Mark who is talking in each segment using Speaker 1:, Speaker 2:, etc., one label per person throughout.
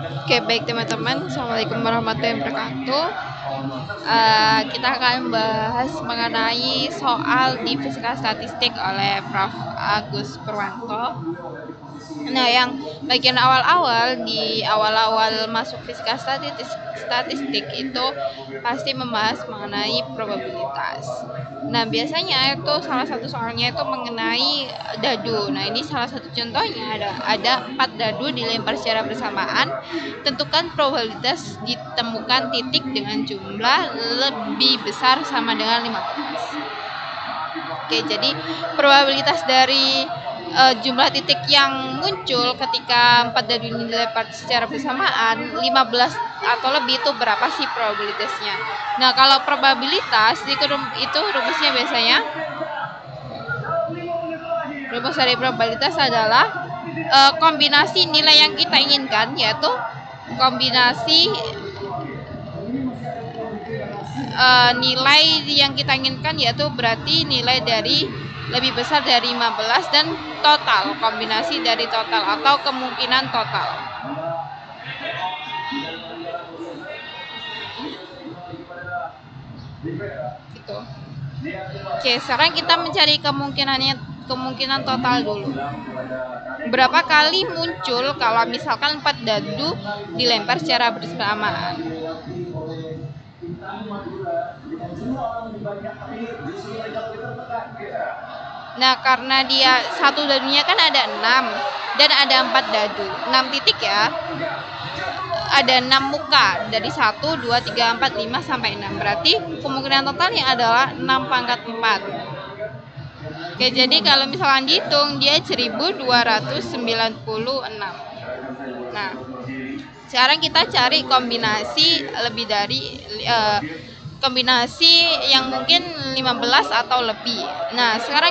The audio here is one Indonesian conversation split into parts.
Speaker 1: Oke, baik teman-teman. Assalamualaikum warahmatullahi wabarakatuh. Kita akan bahas mengenai soal di fisika statistik oleh Prof. Agus Purwanto. Nah, yang bagian awal-awal di awal-awal masuk fisika statistik itu pasti membahas mengenai probabilitas. Nah, biasanya itu salah satu soalnya itu mengenai dadu. Nah, ini salah satu contohnya ada 4 dadu dilempar secara bersamaan. Tentukan probabilitas ditemukan titik dengan jumlah lebih besar sama dengan 15. Oke, jadi probabilitas dari jumlah titik yang muncul ketika 4 dadu ini dilempar secara bersamaan 15 atau lebih, itu berapa sih probabilitasnya? Nah, kalau probabilitas itu rumusnya biasanya, rumus dari probabilitas adalah kombinasi nilai yang kita inginkan, yaitu kombinasi nilai yang kita inginkan, yaitu berarti nilai dari lebih besar dari 15 dan total, kombinasi dari total atau kemungkinan total. Gitu. Oke, sekarang kita mencari kemungkinan total dulu. Berapa kali muncul kalau misalkan 4 dadu dilempar secara bersamaan? Nah, karena dia satu dadunya kan ada 6 dan ada 4 dadu, 6 titik ya. Ada 6 muka dari 1, 2, 3, 4, 5 sampai 6. Berarti kemungkinan totalnya adalah 6 pangkat 4. Oke, jadi kalau misalkan dihitung dia 1296. Nah, sekarang kita cari kombinasi lebih dari kombinasi yang mungkin 15 atau lebih. Nah, sekarang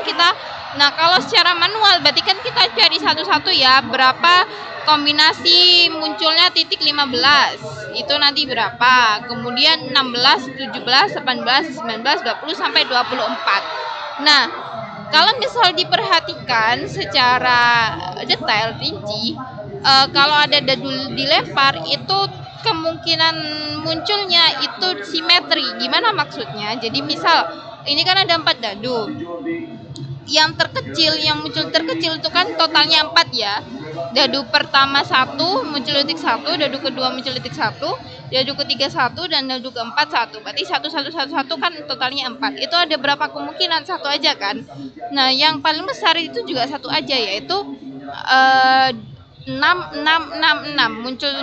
Speaker 1: kalau secara manual berarti kan kita cari satu-satu ya, berapa kombinasi munculnya titik 15. Itu nanti berapa? Kemudian 16, 17, 18, 19, 20 sampai 24. Nah, kalau misal diperhatikan secara detail rinci, kalau ada dadu dilempar itu kemungkinan munculnya itu simetri. Gimana maksudnya? Jadi misal ini kan ada 4 dadu. Yang terkecil, yang muncul terkecil itu kan totalnya 4 ya. Dadu pertama 1 muncul titik 1, dadu kedua muncul titik 1, dadu ketiga 1, dan dadu keempat 1. Berarti 1 1 1 1 kan totalnya 4. Itu ada berapa kemungkinan? 1 aja kan. Nah, yang paling besar itu juga 1 aja, yaitu 6 muncul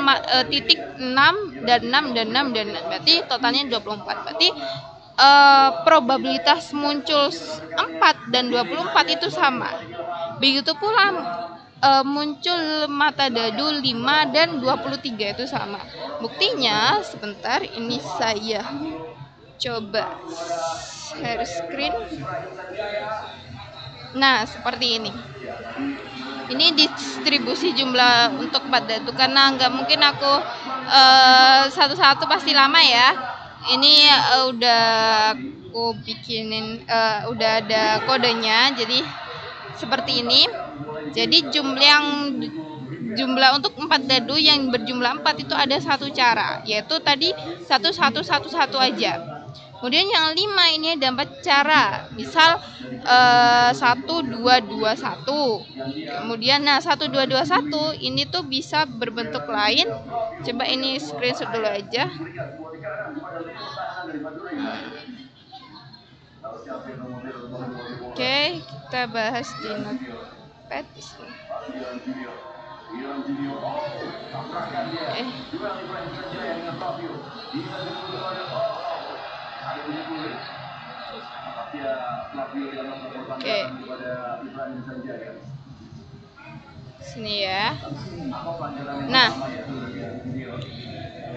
Speaker 1: titik 6 dan 6 dan 6 dan 6. Berarti totalnya 24. Berarti probabilitas muncul 4 dan 24 itu sama. Begitu pula muncul mata dadu 5 dan 23 itu sama. Buktinya sebentar, ini saya coba share screen. Nah, seperti ini. Ini distribusi jumlah untuk 4 dadu, karena nggak mungkin aku satu-satu, pasti lama ya. Ini udah aku bikinin, udah ada kodenya, jadi seperti ini. Jadi jumlah untuk 4 dadu yang berjumlah 4 itu ada 1 cara, yaitu tadi 1 1 1 1 aja. Kemudian yang 5 ini ada 4 cara. Misal 1 2 2 1. Kemudian 1 2 2 1 ini tuh bisa berbentuk lain. Coba ini screenshot dulu aja. Oke, kita bahas di notepad di sini. Oke. Sini ya. Nah,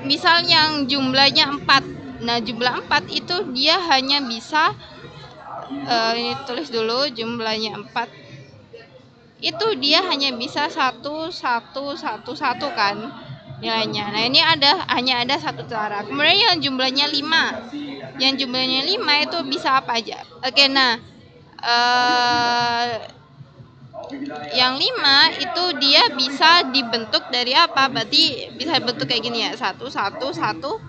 Speaker 1: misal yang jumlahnya 4. Nah, jumlah 4 itu dia hanya bisa ini tulis dulu, jumlahnya 4. Itu dia hanya bisa 1 1 1 1 kan nilainya. Nah, ini hanya ada 1 cara. Kemudian yang jumlahnya 5. Yang jumlahnya 5 itu bisa apa aja? Oke, nah yang 5 itu dia bisa dibentuk dari apa? Berarti bisa bentuk kayak gini ya, 1 1 1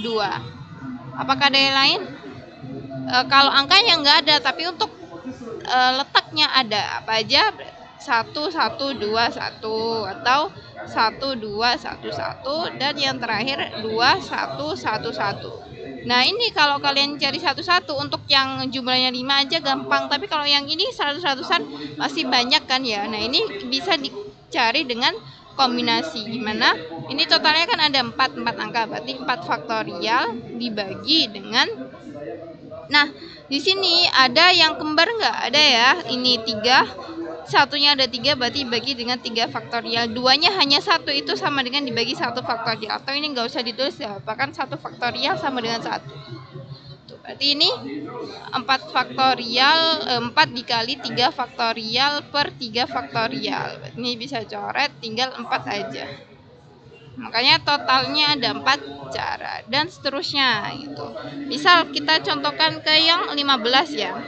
Speaker 1: 2. Apakah ada yang lain? Kalau angkanya nggak ada, tapi untuk letaknya ada. Apa aja? 1 1 2 1 atau 1 2 1 1 dan yang terakhir 2 1 1 1. Nah, ini kalau kalian cari satu-satu untuk yang jumlahnya 5 aja gampang, tapi kalau yang ini 100-100an masih banyak kan ya. Nah, ini bisa dicari dengan kombinasi, dimana ini totalnya kan ada 4 angka, berarti 4 faktorial dibagi dengan, nah di sini ada yang kembar nggak? Ada ya, ini 3, satunya ada 3, berarti dibagi dengan 3 faktorial, duanya hanya 1, itu sama dengan dibagi 1 faktorial, atau ini nggak usah ditulis ya, bahkan 1 faktorial sama dengan 1. Tuh, berarti ini 4 faktorial, 4 dikali 3 faktorial per 3 faktorial, ini bisa coret, tinggal 4 aja. Makanya totalnya ada 4 cara dan seterusnya gitu. Misal kita contohkan ke yang 15 ya.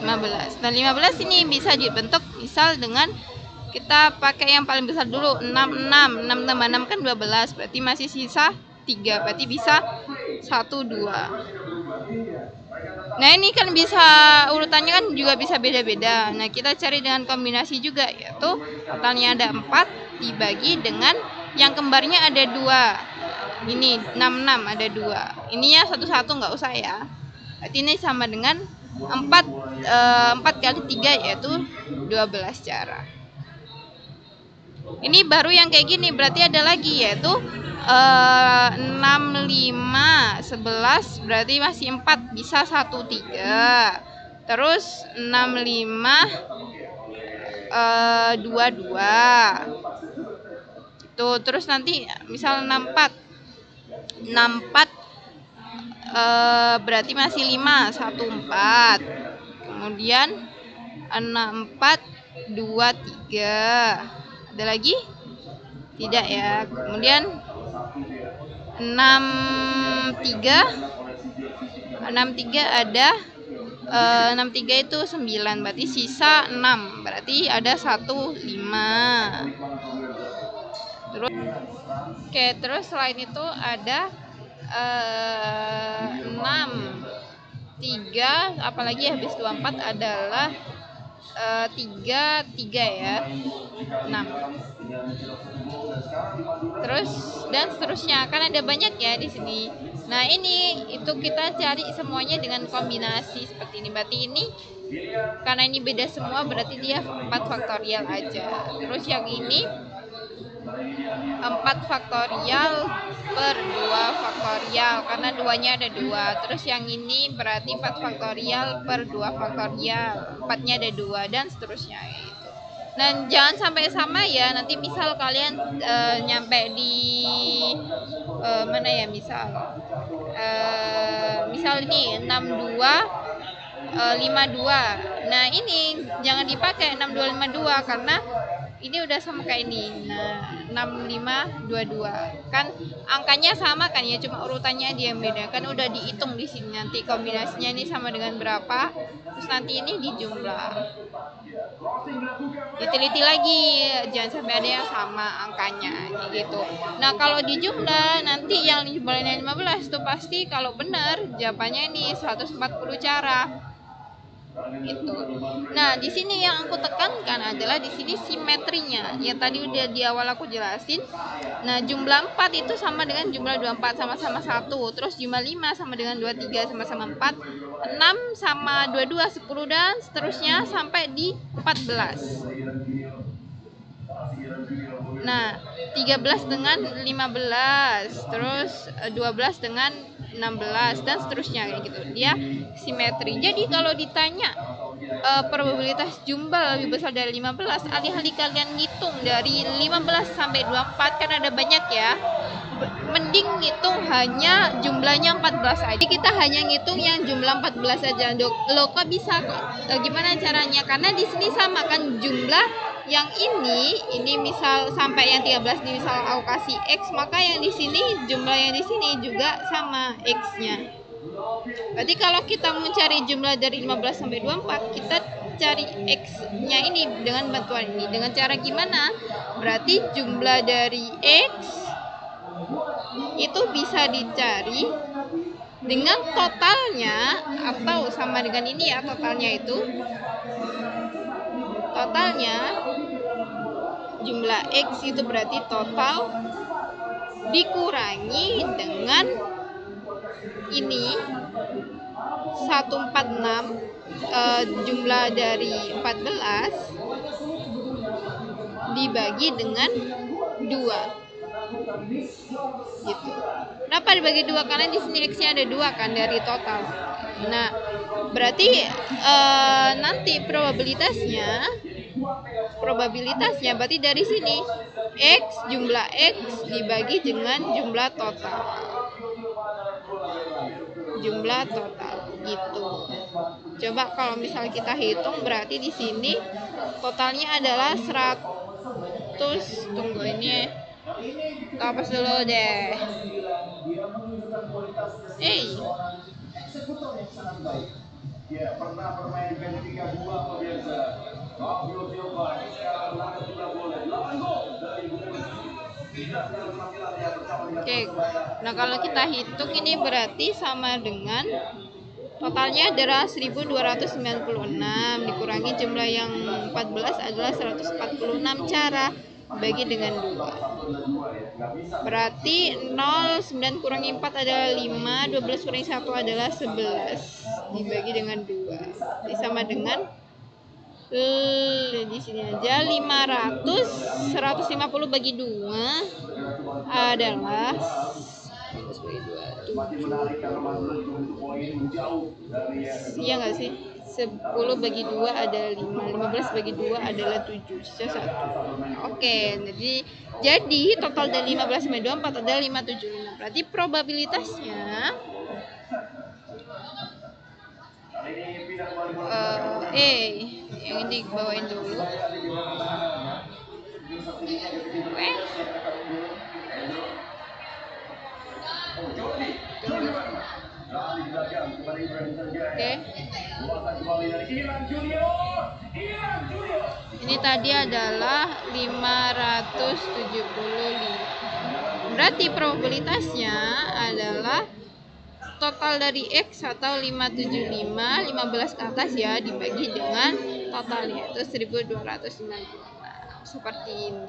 Speaker 1: 15. Dan 15 ini bisa dibentuk misal dengan kita pakai yang paling besar dulu, 6 tambah 6 kan 12, berarti masih sisa 3, berarti bisa 1 2. Nah, ini kan bisa urutannya kan juga bisa beda-beda. Nah, kita cari dengan kombinasi juga, yaitu totalnya ada 4 dibagi dengan yang kembarnya ada 2. Ini 66 ada 2. Ini ya 1 nggak usah ya. Berarti ini sama dengan 4 kali 3 yaitu 12 cara. Ini baru yang kayak gini, berarti ada lagi yaitu 6 5 11, berarti masih 4, bisa 1 3. Terus 6 5 2 2. Tuh, terus nanti misal 64 berarti masih 5 1 4. Kemudian 64 2 3. Ada lagi? Tidak ya. Kemudian 63 ada 63 itu 9, berarti sisa 6, berarti ada 1 5. Terus selain itu ada 6 3, apalagi habis 24 adalah 3 ya, 6. Terus dan seterusnya, kan ada banyak ya di sini. Nah, ini itu kita cari semuanya dengan kombinasi seperti ini. Berarti ini karena ini beda semua, berarti dia 4 faktorial aja. Terus yang ini 4 faktorial per 2 faktorial karena duanya ada 2. Terus yang ini berarti 4 faktorial per 2 faktorial, 4-nya ada 2 dan seterusnya gitu. Dan jangan sampai sama ya, nanti misal kalian nyampe di mana ya, misal ini 62 52. Nah, ini jangan dipakai 6252 karena ini udah sama kayak ini. Nah, 6522 kan angkanya sama kan ya, cuma urutannya dia yang beda kan, udah dihitung di sini. Nanti kombinasinya ini sama dengan berapa, terus nanti ini dijumlah, diteliti lagi, jangan sampai ada yang sama angkanya gitu. Nah, kalau dijumlah nanti yang jumlahnya 15 itu pasti kalau benar jawabannya ini 140 cara. Itu. Nah, di sini yang aku tekankan adalah di sini simetrinya. Yang tadi udah di awal aku jelasin. Nah, jumlah 4 itu sama dengan jumlah 24 sama-sama 1. Terus jumlah 5 sama dengan 23 sama-sama 4. 6 sama 22 10 dan seterusnya sampai di 14. Nah, 13 dengan 15, terus 12 dengan 16 dan seterusnya kayak gitu. Dia simetri. Jadi kalau ditanya probabilitas jumlah lebih besar dari 15, alih-alih kalian ngitung dari 15 sampai 24 kan ada banyak ya. Mending ngitung hanya jumlahnya 14 aja. Kita hanya ngitung yang jumlah 14 aja. Loh, kok bisa? Gimana caranya? Karena di sini sama kan jumlah yang ini misal sampai yang 13 ini misal aku kasih X, maka yang di sini jumlah yang di sini juga sama X-nya. Berarti kalau kita mau cari jumlah dari 15 sampai 24, kita cari X-nya ini dengan bantuan ini. Dengan cara gimana? Berarti jumlah dari X itu bisa dicari dengan totalnya, atau sama dengan ini ya, totalnya itu. Totalnya jumlah X itu berarti total dikurangi dengan ini 146, jumlah dari 14 dibagi dengan 2 gitu. Kenapa dibagi 2? Karena di sini X-nya ada 2 kan dari total. Nah, berarti nanti probabilitasnya berarti dari sini jumlah X dibagi dengan jumlah total gitu. Coba kalau misal kita hitung, berarti di sini totalnya adalah 100. Tunggu ini apa dulu deh. Oke, nah kalau kita hitung ini berarti sama dengan totalnya adalah 1296 dikurangi jumlah yang 14 adalah 146, cara bagi dengan 2. Berarti 9 kurangi 4 adalah 5, 12 kurangi 1 adalah 11 dibagi dengan 2. Jadi sama dengan di sini aja 500, 150 bagi 2 adalah 7. Iya nggak sih? 10 bagi 2 adalah 5, 15 bagi 2 adalah 7, sisa 1. Oke, jadi total dari 15 sampai 24 adalah 575. Berarti probabilitasnya yang ini bawain dulu. Oke. Ini tadi adalah 575. Berarti probabilitasnya adalah total dari X atau 575, 15 ke atas ya, dibagi dengan totalnya itu 1296. Seperti ini.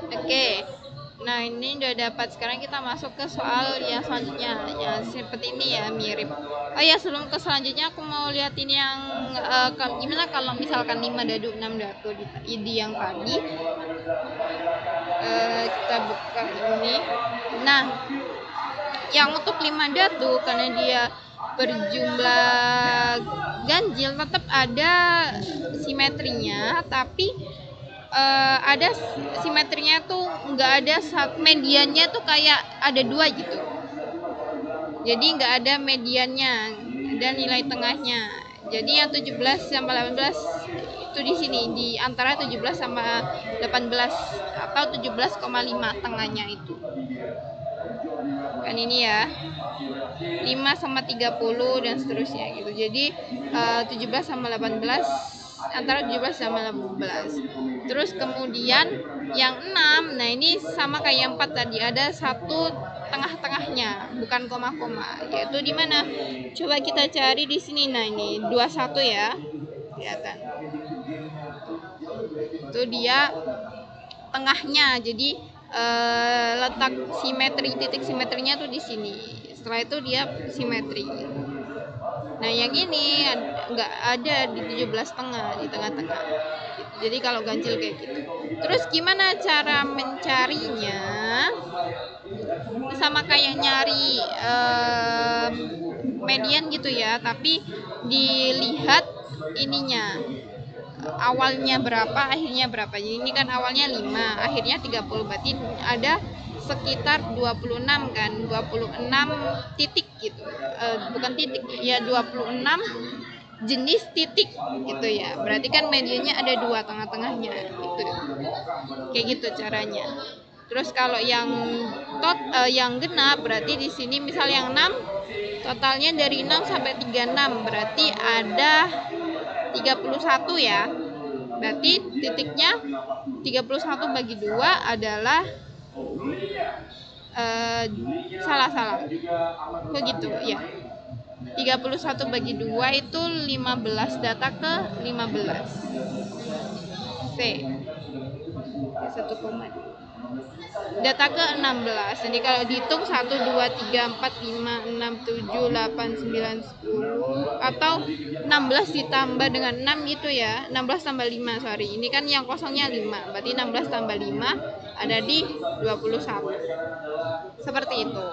Speaker 1: Oke. Nah, ini udah dapat. Sekarang kita masuk ke soal yang selanjutnya. Ya, seperti ini ya, mirip. Oh ya, sebelum ke selanjutnya aku mau lihat ini yang gimana kalau misalkan 5 dadu 6 dadu di yang tadi. Kita buka ini. Nah, yang untuk 5 dadu karena dia berjumlah ganjil tetap ada simetrinya, tapi ada simetrinya tuh nggak ada mediannya tuh kayak ada 2 gitu. Jadi nggak ada mediannya dan nilai tengahnya. Jadi yang 17 sama 18 itu di sini di antara 17 sama 18 atau 17,5 tengahnya itu. Kan ini ya. 5 sama 30 dan seterusnya gitu. Jadi 17 sama 18 antara 17 sama 18. Terus kemudian yang 6, nah ini sama kayak yang 4 tadi, ada satu tengah-tengahnya, bukan koma-koma. Yaitu di mana? Coba kita cari di sini. Nah, ini 21 ya. Kelihatan. Itu dia tengahnya. Jadi letak titik simetrinya tuh di sini. Setelah itu dia simetri. Nah, yang ini nggak ada di 17,5 di tengah-tengah. Jadi kalau ganjil kayak gitu. Terus gimana cara mencarinya? Sama kayak nyari median gitu ya, tapi dilihat ininya. Awalnya berapa, akhirnya berapa. Jadi ini kan awalnya 5, akhirnya 30. Berarti ada sekitar 26 kan, 26 titik gitu. Bukan titik ya, 26 jenis titik gitu ya. Berarti kan medianya ada 2 tengah-tengahnya gitu. Kayak gitu caranya. Terus kalau yang yang genap berarti di sini misal yang 6 totalnya dari 6 sampai 36 berarti ada 31 ya. Berarti titiknya 31 bagi 2 adalah salah. Kok gitu ya. 31 bagi 2 itu 15, data ke 15. C. 1,2. Data ke 16. Jadi kalau dihitung 1 2 3 4 5 6 7 8 9 10 atau 16 ditambah dengan 6 gitu ya. 16 tambah 5, sorry. Ini kan yang kosongnya 5. Berarti 16 tambah 5 ada di 21. Seperti itu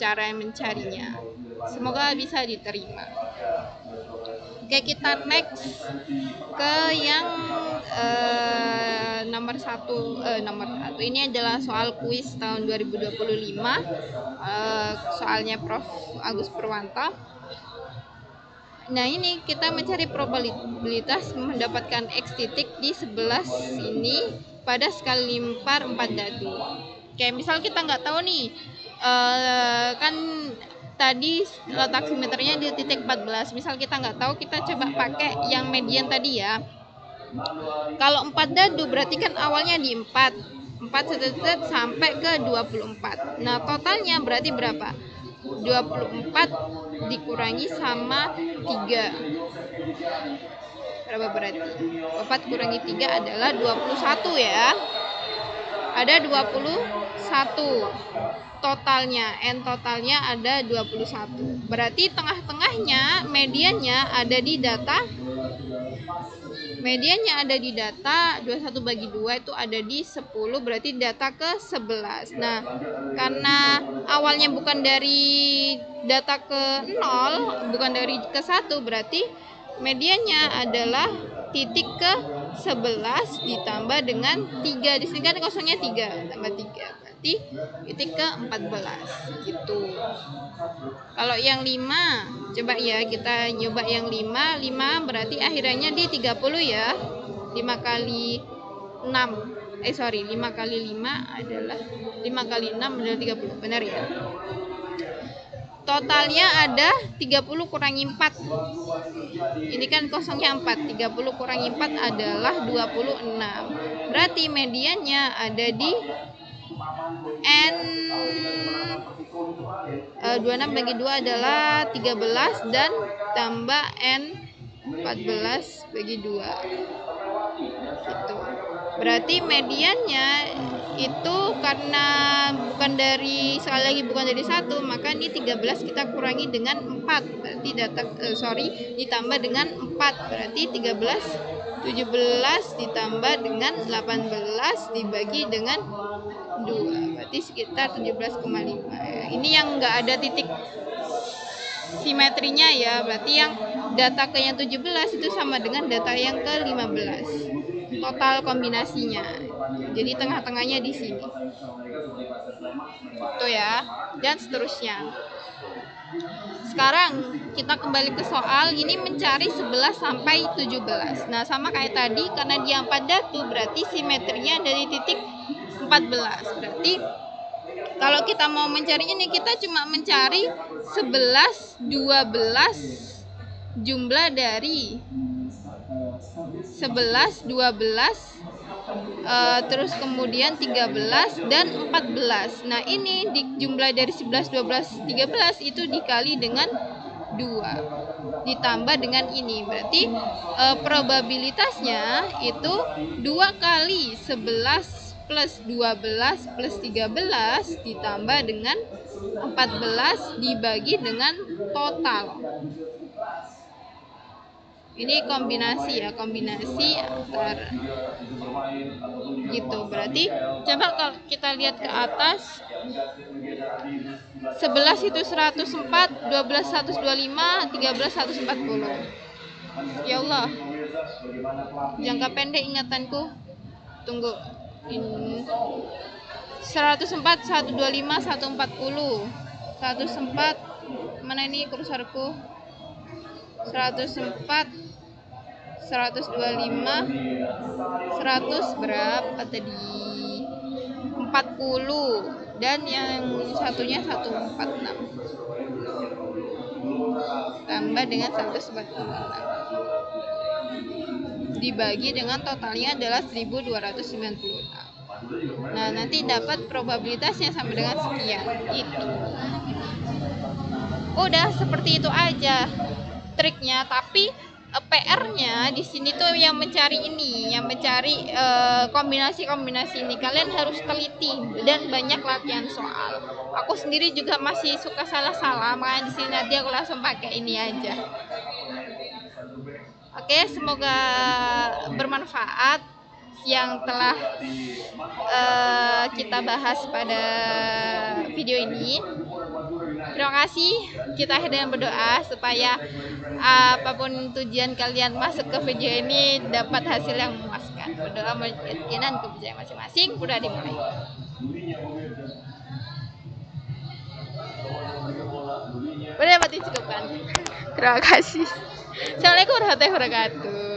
Speaker 1: cara mencarinya. Semoga bisa diterima. Oke, kita next ke yang nomor satu. Ini adalah soal kuis tahun 2025. Soalnya Prof. Agus Purwanto. Nah, ini kita mencari probabilitas mendapatkan X titik di 11 ini pada skala limpar 4 dadu. Kayak misal kita nggak tahu nih, kan tadi letak simeternya di titik 14. Misal kita nggak tahu, kita coba pakai yang median tadi ya. Kalau 4 dadu berarti kan awalnya di 4 sampai ke 24. Nah, totalnya berarti berapa? 24 dikurangi sama 3. Berapa berarti? 4 kurangi 3 adalah 21 ya. Ada 21. Totalnya, N totalnya ada 21. Berarti tengah-tengahnya mediannya ada di data 21 bagi 2 itu ada di 10, berarti data ke 11. Nah, karena awalnya bukan dari data ke 0, bukan dari ke 1, berarti mediannya adalah titik ke 11 ditambah dengan 3. Di sini kan kosongnya 3, tambah 3. Berarti titik ke 14 gitu. Kalau yang 5, coba ya kita nyoba yang 5 berarti akhirnya di 30 ya. 5 kali 6. 5 kali 5 adalah 5 kali 6 adalah 30. Benar ya? Totalnya ada 30 kurangi 4. Ini kan kosongnya 4. 30 kurangi 4 adalah 26. Berarti mediannya ada di N 26 bagi 2 adalah 13 dan tambah N 14 bagi 2 gitu. Berarti mediannya itu karena bukan dari, sekali lagi bukan dari 1, maka ini 13 kita kurangi dengan 4. Berarti ditambah dengan 4. Berarti 17 ditambah dengan 18 dibagi dengan 2. Berarti sekitar 17,5. Ini yang enggak ada titik simetrinya ya. Berarti yang data ke yang 17 itu sama dengan data yang ke 15. Total kombinasinya. Jadi tengah-tengahnya di sini. Itu ya. Dan seterusnya. Sekarang kita kembali ke soal. Ini mencari 11 sampai 17. Nah, sama kayak tadi, karena dia 4 dadu berarti simetrinya dari titik 14. Berarti kalau kita mau mencari ini, kita cuma mencari 11, 12 jumlah dari 11, 12 terus kemudian 13 dan 14. Nah, ini jumlah dari 11, 12, 13 itu dikali dengan 2 ditambah dengan ini. Berarti probabilitasnya itu 2 kali 11 plus 12 plus 13 ditambah dengan 14 dibagi dengan total. Ini kombinasi ya, kombinasi antara gitu. Berarti coba kalau kita lihat ke atas, 11 itu 104, 12 125, 13 140. Ya Allah, jangka pendek ingatanku. Tunggu. 104, 125, 140, 104, mana ini kursorku? 104, 125, 100 berapa tadi? 40, dan yang satunya 146 tambah dengan 146 dibagi dengan totalnya adalah 1296. Nah, nanti dapat probabilitasnya sama dengan sekian. Itu. Udah seperti itu aja triknya, tapi PR-nya di sini tuh yang mencari ini, yang mencari kombinasi-kombinasi ini. Kalian harus teliti dan banyak latihan soal. Aku sendiri juga masih suka salah-salah, makanya di sini nanti aku langsung pakai ini aja. Oke, semoga bermanfaat yang telah kita bahas pada video ini. Terima kasih. Kita akhiri dengan berdoa supaya apapun tujuan kalian masuk ke video ini dapat hasil yang memuaskan. Berdoa menjadikan kebijakan masing-masing. Udah dimulai. Udah dapat dicukupkan. Terima kasih. Assalamualaikum warahmatullahi wabarakatuh.